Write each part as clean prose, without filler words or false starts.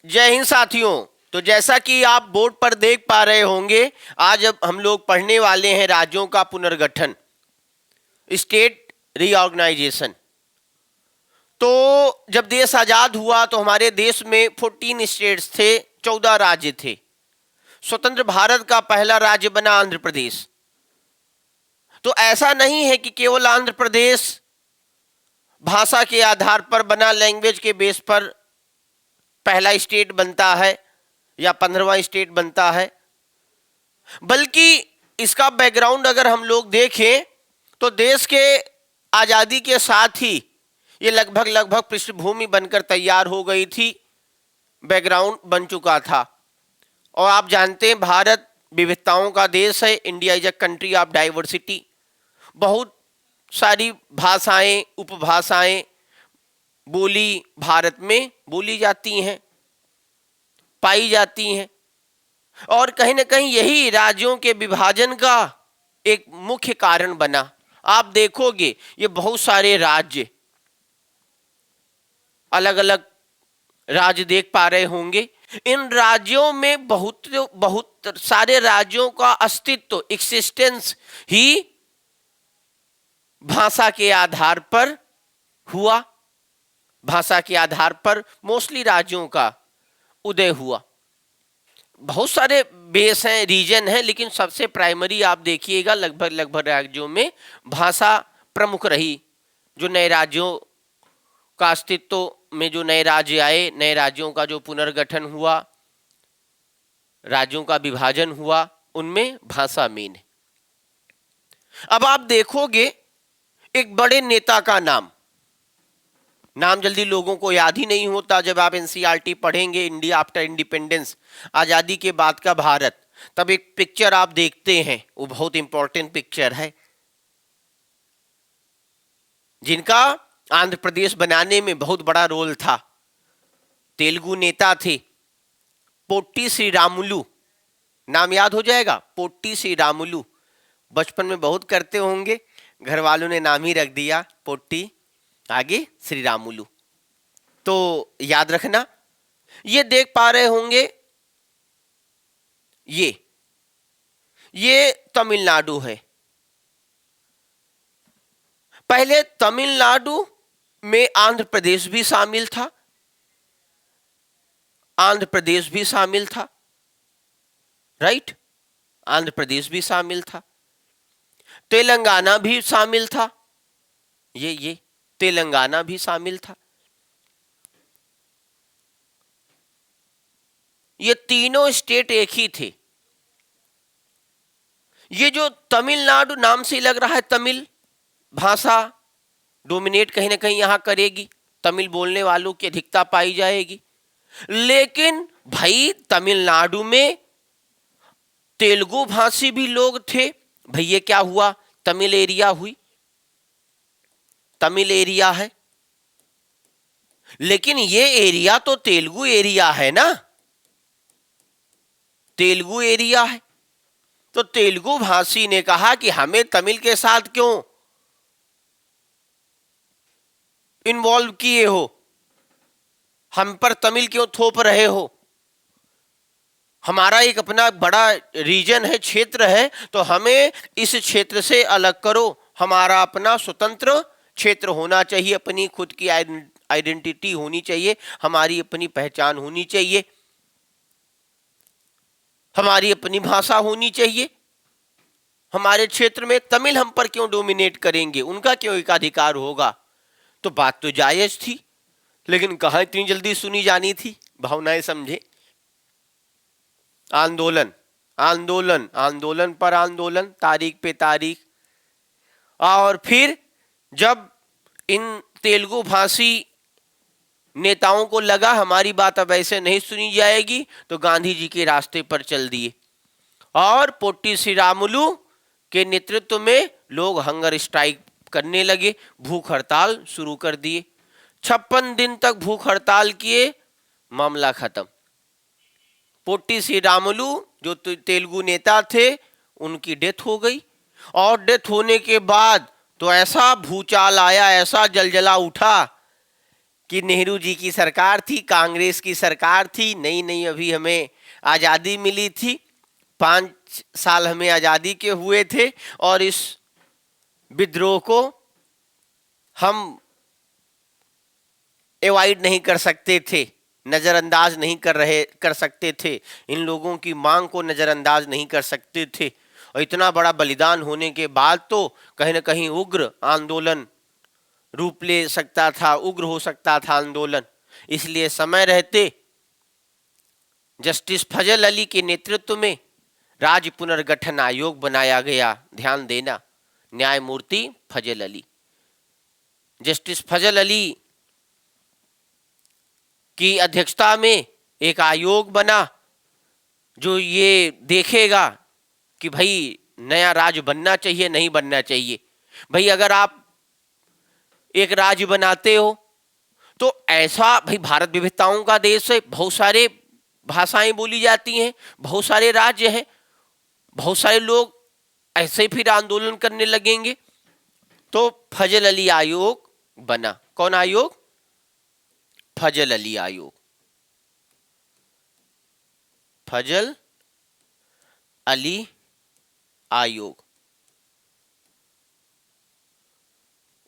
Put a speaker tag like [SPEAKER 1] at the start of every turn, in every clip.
[SPEAKER 1] जय हिंद साथियों। तो जैसा कि आप बोर्ड पर देख पा रहे होंगे, आज अब हम लोग पढ़ने वाले हैं राज्यों का पुनर्गठन, स्टेट रीऑर्गेनाइजेशन। तो जब देश आजाद हुआ तो हमारे देश में 14 स्टेट्स थे, 14 राज्य थे। स्वतंत्र भारत का पहला राज्य बना आंध्र प्रदेश। तो ऐसा नहीं है कि केवल आंध्र प्रदेश भाषा के आधार पर बना, लैंग्वेज के बेस पर पहला स्टेट बनता है या 15वां स्टेट बनता है, बल्कि इसका बैकग्राउंड अगर हम लोग देखें तो देश के आज़ादी के साथ ही ये लगभग पृष्ठभूमि बनकर तैयार हो गई थी, बैकग्राउंड बन चुका था। और आप जानते हैं भारत विविधताओं का देश है। India is a country of diversity. बहुत सारी भाषाएं, उपभाषाएं, बोली भारत में बोली जाती हैं, पाई जाती हैं। और कहीं ना कहीं यही राज्यों के विभाजन का एक मुख्य कारण बना। आप देखोगे ये बहुत सारे राज्य, अलग अलग राज्य देख पा रहे होंगे। इन राज्यों में बहुत सारे राज्यों का अस्तित्व, एक्सिस्टेंस ही भाषा के आधार पर हुआ। भाषा के आधार पर मोस्टली राज्यों का उदय हुआ। बहुत सारे बेस हैं, रीजन हैं, लेकिन सबसे प्राइमरी आप देखिएगा लगभग राज्यों में भाषा प्रमुख रही। जो नए राज्यों का अस्तित्व में जो नए राज्य आए, नए राज्यों का जो पुनर्गठन हुआ, राज्यों का विभाजन हुआ, उनमें भाषा मेन है। अब आप देखोगे एक बड़े नेता का नाम जल्दी लोगों को याद ही नहीं होता। जब आप एनसीईआरटी पढ़ेंगे, इंडिया आफ्टर इंडिपेंडेंस, आज़ादी के बाद का भारत, तब एक पिक्चर आप देखते हैं, वो बहुत इंपॉर्टेंट पिक्चर है, जिनका आंध्र प्रदेश बनाने में बहुत बड़ा रोल था। तेलुगु नेता थे पोट्टी श्रीरामुलु। नाम याद हो जाएगा, पोट्टी श्रीरामुलु। बचपन में बहुत करते होंगे, घर वालों ने नाम ही रख दिया पोट्टी, आगे श्रीरामुलु। तो याद रखना। ये देख पा रहे होंगे, ये तमिलनाडु है। पहले तमिलनाडु में आंध्र प्रदेश भी शामिल था, आंध्र प्रदेश भी शामिल था, राइट, आंध्र प्रदेश भी शामिल था। तेलंगाना भी शामिल था, ये तेलंगाना भी शामिल था। ये तीनों स्टेट एक ही थे। ये जो तमिलनाडु नाम से लग रहा है, तमिल भाषा डोमिनेट कहीं ना कहीं यहां करेगी, तमिल बोलने वालों की अधिकता पाई जाएगी। लेकिन भाई तमिलनाडु में तेलुगु भाषी भी लोग थे। भाई ये क्या हुआ, तमिल एरिया हुई, तमिल एरिया है, लेकिन ये एरिया तो तेलुगु एरिया है ना, तेलुगु एरिया है। तो तेलुगु भाषी ने कहा कि हमें तमिल के साथ क्यों इन्वॉल्व किए हो, हम पर तमिल क्यों थोप रहे हो, हमारा एक अपना बड़ा रीजन है, क्षेत्र है, तो हमें इस क्षेत्र से अलग करो, हमारा अपना स्वतंत्र क्षेत्र होना चाहिए, अपनी खुद की आइडेंटिटी होनी चाहिए, हमारी अपनी पहचान होनी चाहिए, हमारी अपनी भाषा होनी चाहिए। हमारे क्षेत्र में तमिल हम पर क्यों डोमिनेट करेंगे, उनका क्यों एकाधिकार होगा। तो बात तो जायज थी, लेकिन कहाँ इतनी जल्दी सुनी जानी थी, भावनाएं समझे। आंदोलन आंदोलन आंदोलन पर आंदोलन, तारीख पे तारीख। और फिर जब इन तेलुगु भाषी नेताओं को लगा हमारी बात अब ऐसे नहीं सुनी जाएगी, तो गांधी जी के रास्ते पर चल दिए और पोट्टी श्रीरामुलु के नेतृत्व में लोग हंगर स्ट्राइक करने लगे, भूख हड़ताल शुरू कर दिए। 56 दिन तक भूख हड़ताल किए, मामला खत्म। पोट्टी श्रीरामुलु जो तेलुगु नेता थे, उनकी डेथ हो गई। और डेथ होने के बाद तो ऐसा भूचाल आया, ऐसा जलजला उठा कि नेहरू जी की सरकार थी, कांग्रेस की सरकार थी, नई नई अभी हमें आज़ादी मिली थी, 5 साल हमें आज़ादी के हुए थे और इस विद्रोह को हम एवॉइड नहीं कर सकते थे, नज़रअंदाज नहीं कर सकते थे, इन लोगों की मांग को नज़रअंदाज नहीं कर सकते थे। और इतना बड़ा बलिदान होने के बाद तो कहीं ना कहीं उग्र आंदोलन रूप ले सकता था, उग्र हो सकता था आंदोलन। इसलिए समय रहते जस्टिस फजल अली के नेतृत्व में राज्य पुनर्गठन आयोग बनाया गया। ध्यान देना, न्यायमूर्ति फजल अली, जस्टिस फजल अली की अध्यक्षता में एक आयोग बना जो ये देखेगा कि भाई नया राज्य बनना चाहिए नहीं बनना चाहिए। भाई अगर आप एक राज्य बनाते हो तो ऐसा, भाई भारत विविधताओं का देश है, बहुत सारे भाषाएं बोली जाती हैं, बहुत सारे राज्य हैं, बहुत सारे लोग ऐसे फिर आंदोलन करने लगेंगे। तो फजल अली आयोग बना। कौन आयोग? फजल अली आयोग। फजल अली आयोग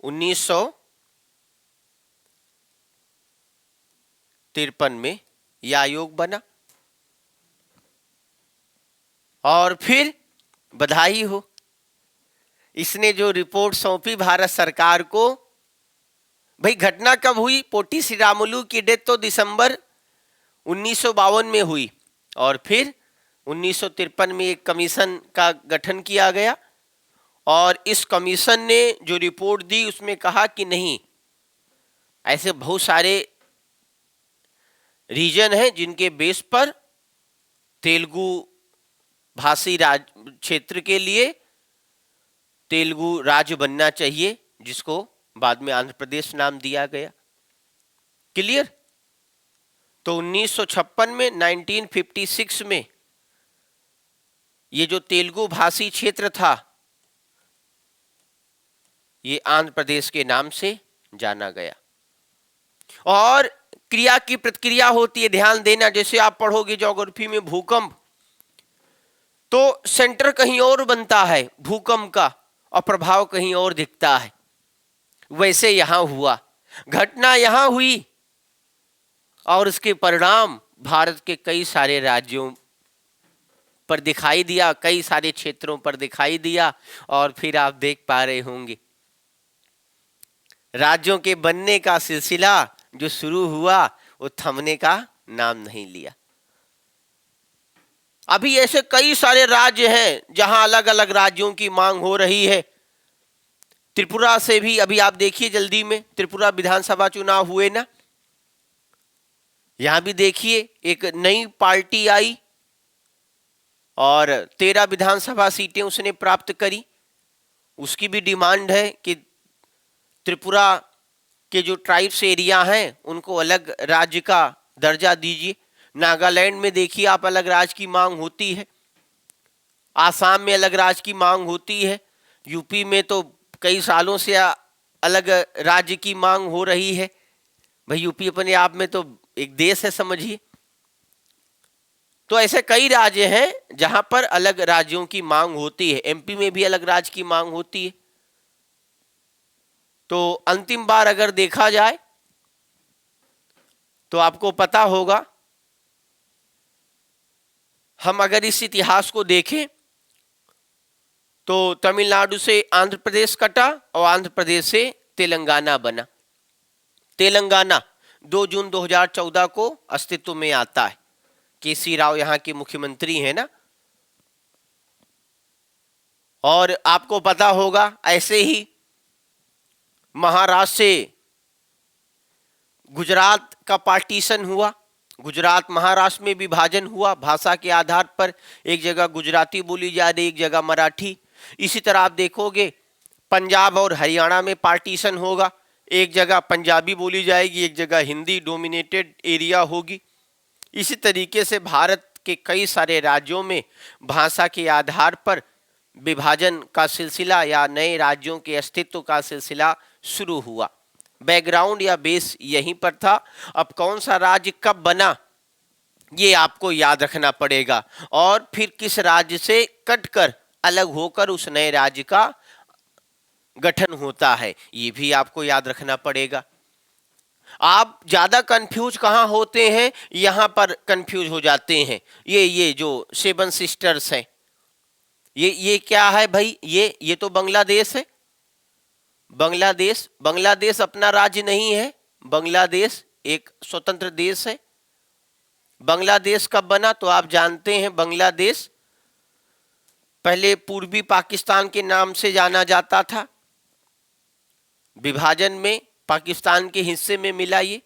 [SPEAKER 1] 1953 में यह आयोग बना। और फिर बधाई हो, इसने जो रिपोर्ट सौंपी भारत सरकार को। भाई घटना कब हुई? पोटी श्रीरामुलु की डेथ तो दिसंबर 1952 में हुई और फिर 1953 में एक कमीशन का गठन किया गया और इस कमीशन ने जो रिपोर्ट दी उसमें कहा कि नहीं, ऐसे बहुत सारे रीजन हैं जिनके बेस पर तेलुगु भाषी क्षेत्र के लिए तेलुगु राज्य बनना चाहिए, जिसको बाद में आंध्र प्रदेश नाम दिया गया। क्लियर? तो 1956 में 1956 में ये जो तेलुगु भाषी क्षेत्र था ये आंध्र प्रदेश के नाम से जाना गया। और क्रिया की प्रतिक्रिया होती है, ध्यान देना। जैसे आप पढ़ोगे ज्योग्राफी में भूकंप, तो सेंटर कहीं और बनता है भूकंप का और प्रभाव कहीं और दिखता है। वैसे यहां हुआ, घटना यहां हुई और उसके परिणाम भारत के कई सारे राज्यों पर दिखाई दिया, कई सारे क्षेत्रों पर दिखाई दिया। और फिर आप देख पा रहे होंगे राज्यों के बनने का सिलसिला जो शुरू हुआ वो थमने का नाम नहीं लिया। अभी ऐसे कई सारे राज्य हैं जहां अलग अलग राज्यों की मांग हो रही है। त्रिपुरा से भी अभी आप देखिए, जल्दी में त्रिपुरा विधानसभा चुनाव हुए ना, यहां भी देखिए एक नई पार्टी आई और 13 विधानसभा सीटें उसने प्राप्त करी। उसकी भी डिमांड है कि त्रिपुरा के जो ट्राइब्स एरिया हैं उनको अलग राज्य का दर्जा दीजिए। नागालैंड में देखिए आप, अलग राज्य की मांग होती है। आसाम में अलग राज्य की मांग होती है। यूपी में तो कई सालों से अलग राज्य की मांग हो रही है। भाई यूपी अपने आप में तो एक देश है, समझिए। तो ऐसे कई राज्य हैं जहां पर अलग राज्यों की मांग होती है। एमपी में भी अलग राज्य की मांग होती है। तो अंतिम बार अगर देखा जाए तो आपको पता होगा, हम अगर इस इतिहास को देखें तो तमिलनाडु से आंध्र प्रदेश कटा और आंध्र प्रदेश से तेलंगाना बना। तेलंगाना 2 जून 2014 को अस्तित्व में आता है। केसी राव यहां के मुख्यमंत्री हैं ना। और आपको पता होगा ऐसे ही महाराष्ट्र से गुजरात का पार्टीशन हुआ। गुजरात महाराष्ट्र में विभाजन हुआ भाषा के आधार पर। एक जगह गुजराती बोली जा रही, एक जगह मराठी। इसी तरह आप देखोगे पंजाब और हरियाणा में पार्टीशन होगा। एक जगह पंजाबी बोली जाएगी, एक जगह हिंदी डोमिनेटेड एरिया होगी। इसी तरीके से भारत के कई सारे राज्यों में भाषा के आधार पर विभाजन का सिलसिला या नए राज्यों के अस्तित्व का सिलसिला शुरू हुआ। बैकग्राउंड या बेस यहीं पर था। अब कौन सा राज्य कब बना ये आपको याद रखना पड़ेगा, और फिर किस राज्य से कटकर अलग होकर उस नए राज्य का गठन होता है ये भी आपको याद रखना पड़ेगा। आप ज्यादा कंफ्यूज कहाँ होते हैं, यहां पर कंफ्यूज हो जाते हैं। ये जो सेवन सिस्टर्स है, ये क्या है भाई, ये तो बांग्लादेश है। बांग्लादेश अपना राज्य नहीं है, बांग्लादेश एक स्वतंत्र देश है। बांग्लादेश कब बना तो आप जानते हैं, बांग्लादेश पहले पूर्वी पाकिस्तान के नाम से जाना जाता था। विभाजन में पाकिस्तान के हिस्से में मिला ये,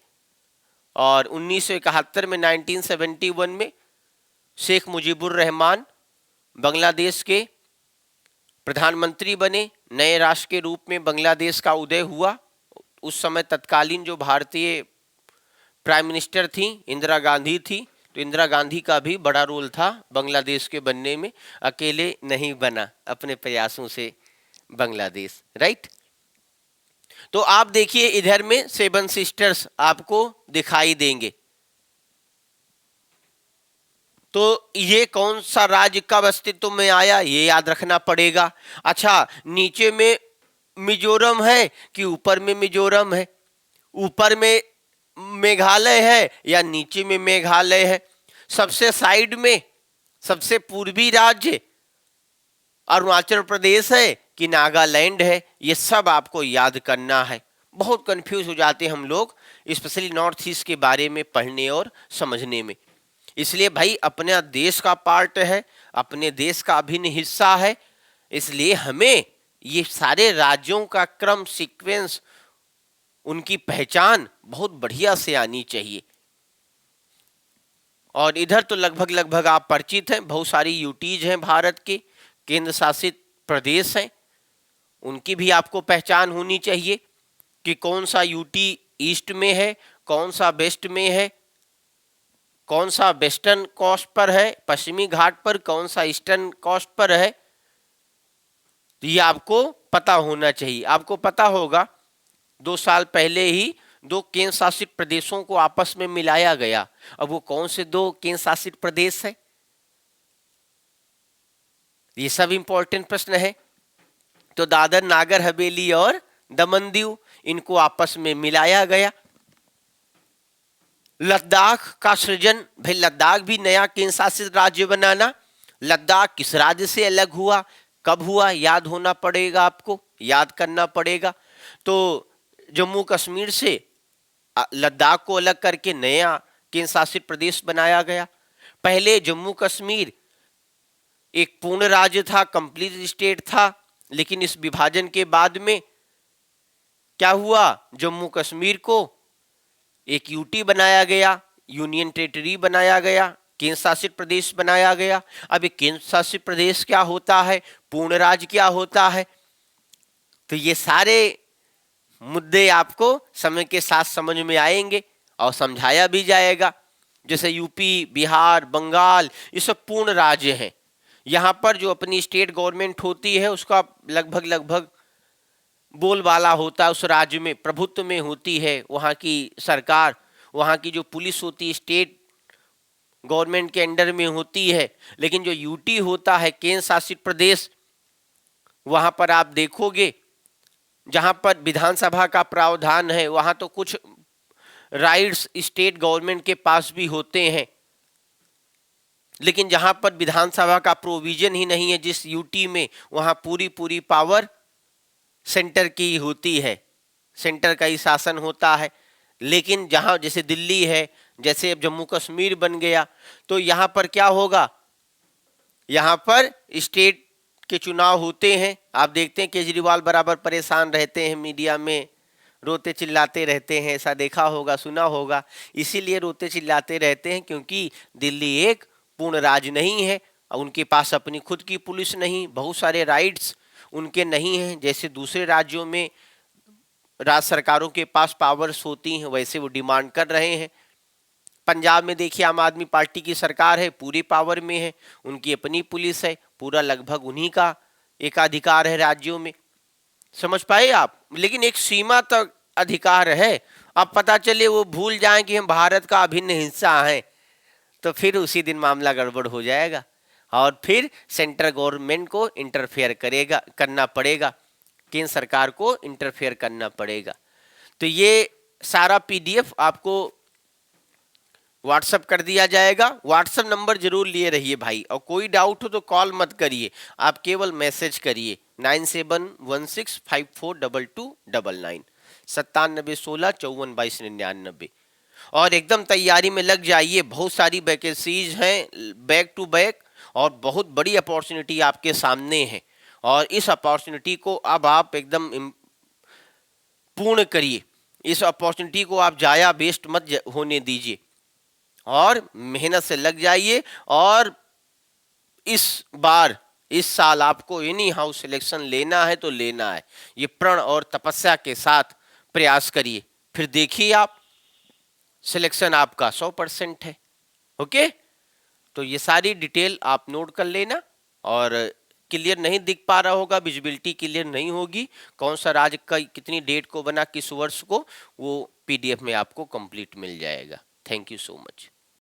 [SPEAKER 1] और 1971 में 1971 में शेख मुजीबुर रहमान बांग्लादेश के प्रधानमंत्री बने। नए राष्ट्र के रूप में बांग्लादेश का उदय हुआ। उस समय तत्कालीन जो भारतीय प्राइम मिनिस्टर थी इंदिरा गांधी थी, तो इंदिरा गांधी का भी बड़ा रोल था बांग्लादेश के बनने में, अकेले नहीं बना अपने प्रयासों से बांग्लादेश, राइट। तो आप देखिए इधर में सेवन सिस्टर्स आपको दिखाई देंगे। तो ये कौन सा राज्य कब अस्तित्व में आया ये याद रखना पड़ेगा। अच्छा, नीचे में मिजोरम है कि ऊपर में मिजोरम है, ऊपर में मेघालय है या नीचे में मेघालय है, सबसे साइड में सबसे पूर्वी राज्य अरुणाचल प्रदेश है कि नागालैंड है, ये सब आपको याद करना है। बहुत कंफ्यूज हो जाते हैं हम लोग, स्पेशली नॉर्थ ईस्ट के बारे में पढ़ने और समझने में। इसलिए भाई अपना देश का पार्ट है, अपने देश का अभिन्न हिस्सा है, इसलिए हमें ये सारे राज्यों का क्रम सीक्वेंस, उनकी पहचान बहुत बढ़िया से आनी चाहिए। और इधर तो लगभग आप परिचित हैं, बहुत सारी यूटीज हैं भारत के, केंद्र शासित प्रदेश हैं, उनकी भी आपको पहचान होनी चाहिए कि कौन सा यूटी ईस्ट में है, कौन सा वेस्ट में है, कौन सा वेस्टर्न कोस्ट पर है पश्चिमी घाट पर, कौन सा ईस्टर्न कोस्ट पर है, तो ये आपको पता होना चाहिए। आपको पता होगा 2 साल पहले ही 2 केंद्र शासित प्रदेशों को आपस में मिलाया गया। अब वो कौन से 2 केंद्र शासित प्रदेश है, ये सब इंपॉर्टेंट प्रश्न है। तो दादर नागर हवेली और दमन दीव, इनको आपस में मिलाया गया। लद्दाख का सृजन, भाई लद्दाख भी नया केंद्र शासित राज्य बनाना, लद्दाख किस राज्य से अलग हुआ, कब हुआ, याद होना पड़ेगा, आपको याद करना पड़ेगा। तो जम्मू कश्मीर से लद्दाख को अलग करके नया केंद्र शासित प्रदेश बनाया गया। पहले जम्मू कश्मीर एक पूर्ण राज्य था, कंप्लीट स्टेट था, लेकिन इस विभाजन के बाद में क्या हुआ, जम्मू कश्मीर को एक यूटी बनाया गया, यूनियन टेरिटरी बनाया गया, केंद्र शासित प्रदेश बनाया गया। अब ये केंद्र शासित प्रदेश क्या होता है, पूर्ण राज्य क्या होता है, तो ये सारे मुद्दे आपको समय के साथ समझ में आएंगे और समझाया भी जाएगा। जैसे यूपी, बिहार, बंगाल, ये सब पूर्ण राज्य हैं। यहाँ पर जो अपनी स्टेट गवर्नमेंट होती है उसका लगभग बोलबाला होता है, उस राज्य में प्रभुत्व में होती है वहाँ की सरकार, वहाँ की जो पुलिस होती है स्टेट गवर्नमेंट के अंडर में होती है। लेकिन जो यूटी होता है केंद्र शासित प्रदेश, वहाँ पर आप देखोगे जहाँ पर विधानसभा का प्रावधान है वहाँ तो कुछ राइट्स स्टेट गवर्नमेंट के पास भी होते हैं, लेकिन जहाँ पर विधानसभा का प्रोविजन ही नहीं है जिस यूटी में, वहाँ पूरी पावर सेंटर की होती है, सेंटर का ही शासन होता है। लेकिन जहाँ जैसे दिल्ली है, जैसे अब जम्मू कश्मीर बन गया, तो यहाँ पर क्या होगा, यहाँ पर स्टेट के चुनाव होते हैं। आप देखते हैं केजरीवाल बराबर परेशान रहते हैं, मीडिया में रोते चिल्लाते रहते हैं, ऐसा देखा होगा, सुना होगा। इसीलिए रोते चिल्लाते रहते हैं क्योंकि दिल्ली एक पूर्ण राज्य नहीं है, उनके पास अपनी खुद की पुलिस नहीं, बहुत सारे राइट्स उनके नहीं हैं। जैसे दूसरे राज्यों में राज्य सरकारों के पास पावर्स होती हैं, वैसे वो डिमांड कर रहे हैं। पंजाब में देखिए आम आदमी पार्टी की सरकार है, पूरी पावर में है, उनकी अपनी पुलिस है, पूरा लगभग उन्हीं का एकाधिकार है राज्यों में। समझ पाए आप। लेकिन एक सीमा तक अधिकार है। अब पता चले वो भूल जाएं कि हम भारत का अभिन्न हिस्सा हैं, तो फिर उसी दिन मामला गड़बड़ हो जाएगा और फिर सेंट्रल गवर्नमेंट को इंटरफेयर करना पड़ेगा, केंद्र सरकार को इंटरफेयर करना पड़ेगा। तो ये सारा पीडीएफ आपको व्हाट्सअप कर दिया जाएगा। व्हाट्सअप नंबर जरूर लिए रहिए भाई, और कोई डाउट हो तो कॉल मत करिए, आप केवल मैसेज करिए 9716542299 9716542299 और एकदम तैयारी में लग जाइए। बहुत सारी वैकेंसीज हैं बैक टू बैक और बहुत बड़ी अपॉर्चुनिटी आपके सामने है, और इस अपॉर्चुनिटी को अब आप एकदम पूर्ण करिए। इस अपॉर्चुनिटी को आप जाया वेस्ट मत होने दीजिए और मेहनत से लग जाइए। और इस बार इस साल आपको एनी हाउस सिलेक्शन लेना है तो लेना है, ये प्रण और तपस्या के साथ प्रयास करिए, फिर देखिए आप सिलेक्शन आपका 100% है। ओके, तो ये सारी डिटेल आप नोट कर लेना। और क्लियर नहीं दिख पा रहा होगा, विजिबिलिटी क्लियर नहीं होगी, कौन सा राज्य का कितनी डेट को बना किस वर्ष को, वो पीडीएफ में आपको कंप्लीट मिल जाएगा। Thank you so much.